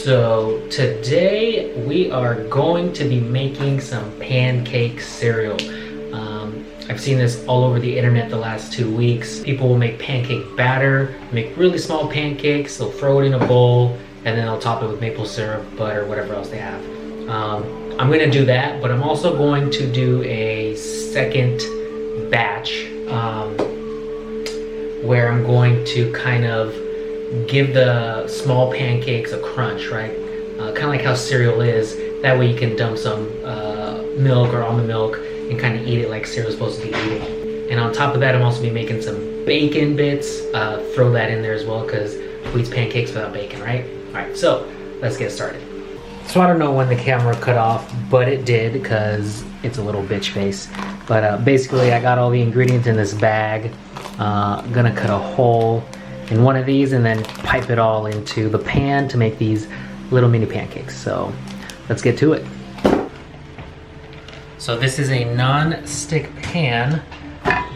So today we are going to be making some pancake cereal. I've seen this all over the internet the last 2 weeks. People will make pancake batter, make really small pancakes, they'll throw it in a bowl, and then they'll top it with maple syrup, butter, whatever else they have. I'm gonna do that, but I'm also going to do a second batch where I'm going to kind of give the small pancakes a crunch, right? Kind of like how cereal is. That way you can dump some milk or almond milk and kind of eat it like cereal's supposed to be eating. And on top of that, I'm also be making some bacon bits. Throw that in there as well, because who eats pancakes without bacon, right? All right, so let's get started. So I don't know when the camera cut off, but it did because it's a little bitch face. But basically I got all the ingredients in this bag. Gonna cut a hole in one of these and then pipe it all into the pan to make these little mini pancakes. So let's get to it. So this is a non-stick pan,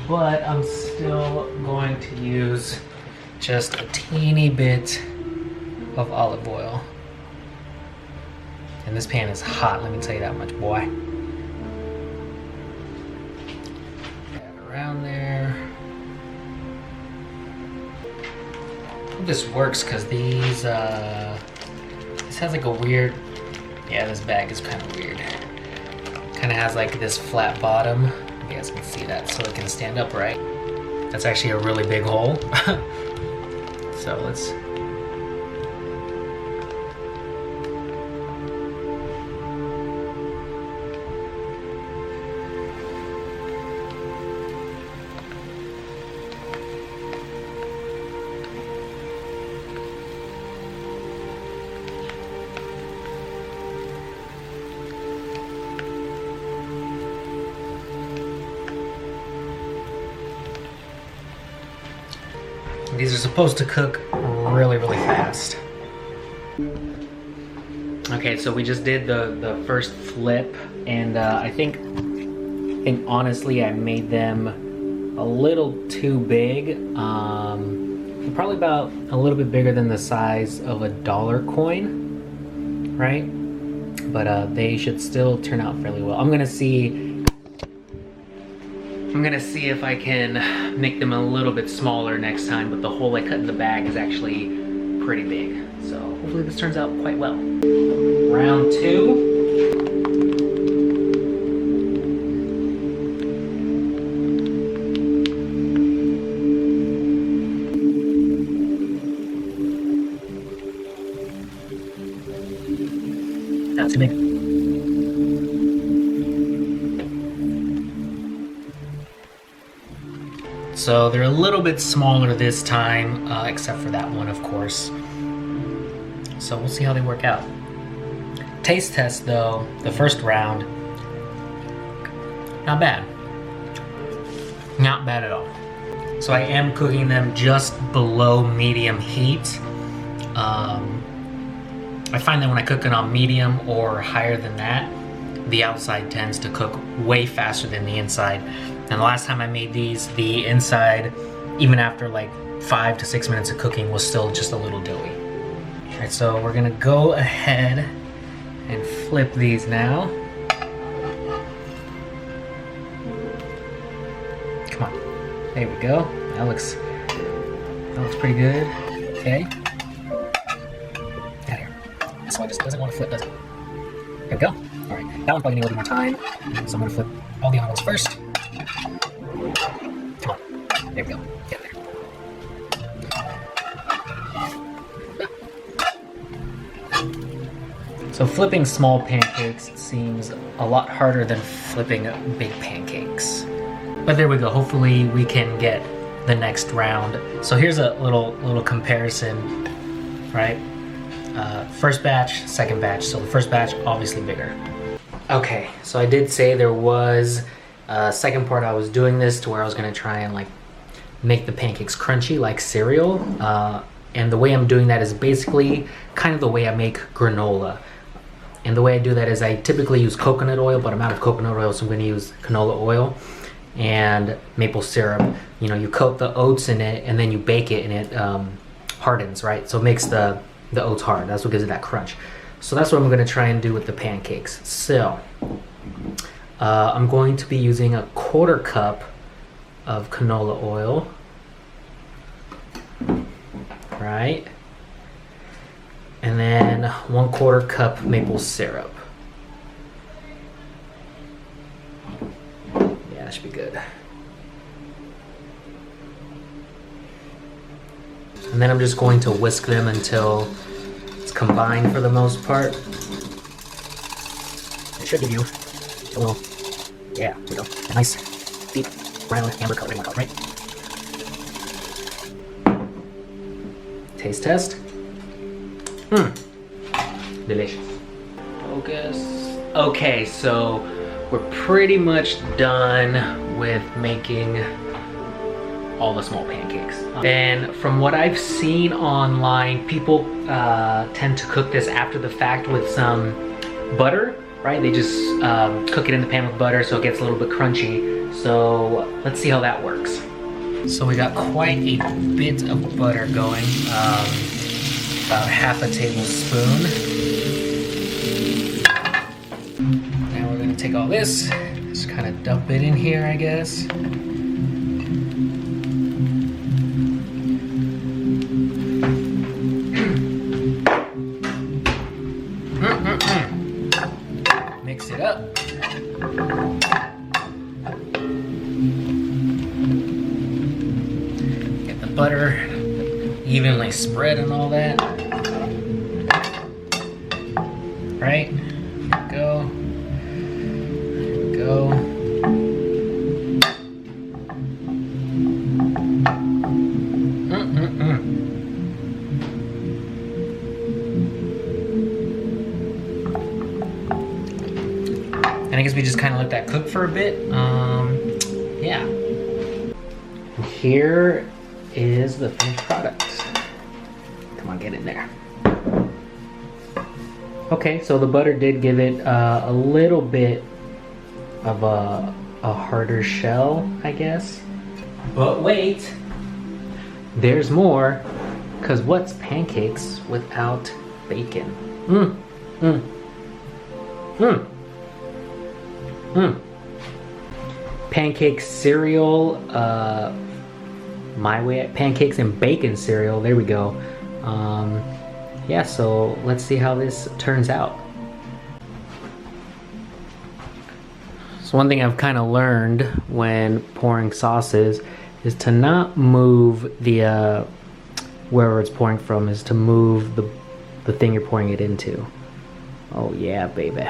but I'm still going to use just a teeny bit of olive oil. And this pan is hot, let me tell you that much, boy. Add around there. I hope this works because these, this has like a weird, yeah, this bag is kind of weird. Kind of has like this flat bottom. You guys can see that, so it can stand upright. That's actually a really big hole. So let's. These are supposed to cook really, really fast. Okay, so we just did the first flip, and I think honestly I made them a little too big. Probably about a little bit bigger than the size of a dollar coin, right? But they should still turn out fairly well. I'm gonna see if I can make them a little bit smaller next time, but the hole I cut in the bag is actually pretty big. So hopefully this turns out quite well. Round 2. Not too big. So they're a little bit smaller this time, except for that one, of course. So we'll see how they work out. Taste test though, the first round, not bad. Not bad at all. So I am cooking them just below medium heat. I find that when I cook it on medium or higher than that, the outside tends to cook way faster than the inside. And the last time I made these, the inside, even after like 5 to 6 minutes of cooking, was still just a little doughy. All right, so we're gonna go ahead and flip these now. Come on, there we go. That looks pretty good. Okay. Out here. This one just doesn't want to flip, does it? There we go. All right, that one's probably gonna need a little more time, so I'm gonna flip all the other ones first. Come on, there we go, get there. So flipping small pancakes seems a lot harder than flipping big pancakes. But there we go, hopefully we can get the next round. So here's a little comparison, right? First batch, second batch. So the first batch, obviously bigger. Okay, so I did say there was a second part I was doing this to where I was gonna try and like make the pancakes crunchy like cereal. And the way I'm doing that is basically kind of the way I make granola. And the way I do that is I typically use coconut oil, but I'm out of coconut oil, so I'm gonna use canola oil and maple syrup. You know, you coat the oats in it and then you bake it and it hardens, right? So it makes the the oats hard. That's what gives it that crunch. So that's what I'm gonna try and do with the pancakes. So I'm going to be using a 1/4 cup of canola oil, right? And then 1/4 cup maple syrup. Yeah, that should be good. And then I'm just going to whisk them until it's combined for the most part. It should give you a little, yeah, there we go, a nice deep brown amber color, right? Taste test. Delicious. Focus. Okay, so we're pretty much done with making all the small pancakes. And from what I've seen online, people tend to cook this after the fact with some butter, right? They just cook it in the pan with butter so it gets a little bit crunchy. So let's see how that works. So we got quite a bit of butter going, about 1/2 tablespoon. Now we're gonna take all this, just kind of dump it in here, I guess. Mix it up. Get the butter evenly spread and all that. Right? Go. There we go. And I guess we just kind of let that cook for a bit. Yeah. And here is the finished product. Come on, get in there. Okay, so the butter did give it a little bit of a harder shell, I guess. But wait, there's more. Because what's pancakes without bacon? Pancake cereal, my way, pancakes and bacon cereal, there we go. Yeah, so let's see how this turns out. So one thing I've kind of learned when pouring sauces is to not move the, wherever it's pouring from, is to move the thing you're pouring it into. Oh yeah, baby.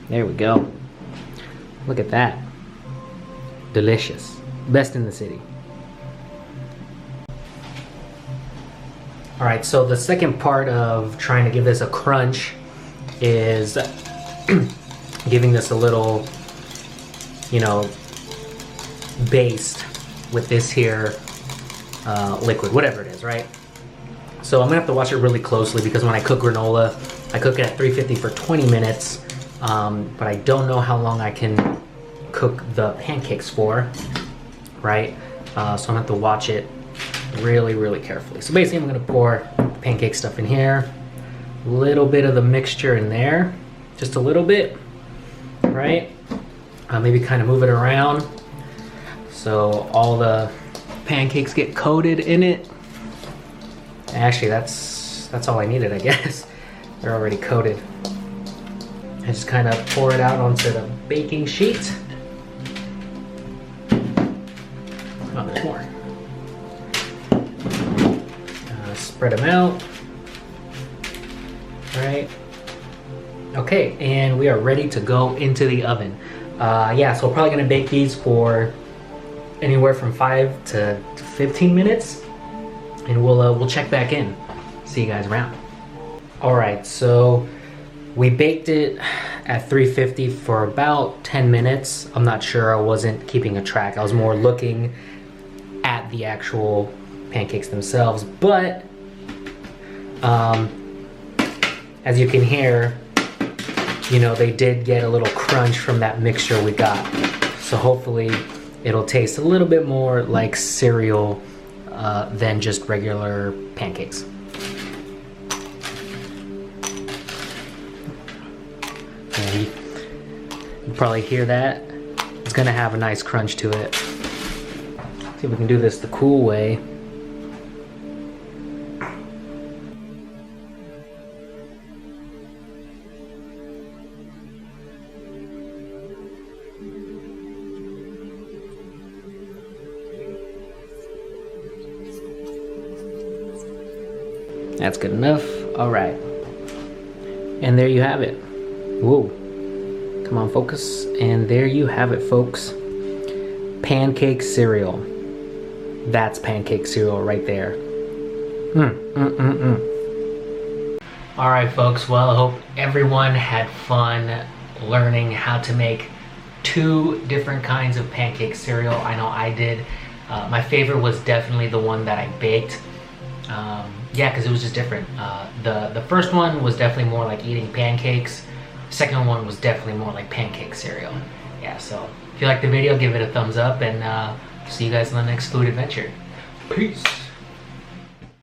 There we go. Look at that. Delicious. Best in the city. All right, so the second part of trying to give this a crunch is giving this a little, you know, based with this here liquid, whatever it is, right? So I'm gonna have to watch it really closely because when I cook granola, I cook it at 350 for 20 minutes, but I don't know how long I can cook the pancakes for, right? So I'm gonna have to watch it really, really carefully. So basically I'm gonna pour pancake stuff in here, a little bit of the mixture in there, just a little bit, right? Maybe kind of move it around so all the pancakes get coated in it. Actually, that's all I needed, I guess. They're already coated. I just kind of pour it out onto the baking sheet. Oh, there's more. Spread them out. All right. Okay, and we are ready to go into the oven. Yeah, so we're probably gonna bake these for anywhere from 5 to 15 minutes, and we'll check back in. See you guys around. All right, so we baked it at 350 for about 10 minutes. I'm not sure, I wasn't keeping a track. I was more looking at the actual pancakes themselves, but as you can hear, you know, they did get a little crunch from that mixture we got. So hopefully it'll taste a little bit more like cereal than just regular pancakes. And you probably hear that. It's gonna have a nice crunch to it. See if we can do this the cool way. That's good enough. All right. And there you have it. Whoa. Come on, focus. And there you have it, folks. Pancake cereal. That's pancake cereal right there. All right, folks. Well, I hope everyone had fun learning how to make 2 different kinds of pancake cereal. I know I did. My favorite was definitely the one that I baked. Yeah, because it was just different. The first one was definitely more like eating pancakes. The second one was definitely more like pancake cereal. Yeah, so if you liked the video, give it a thumbs up, and see you guys in the next food adventure. Peace.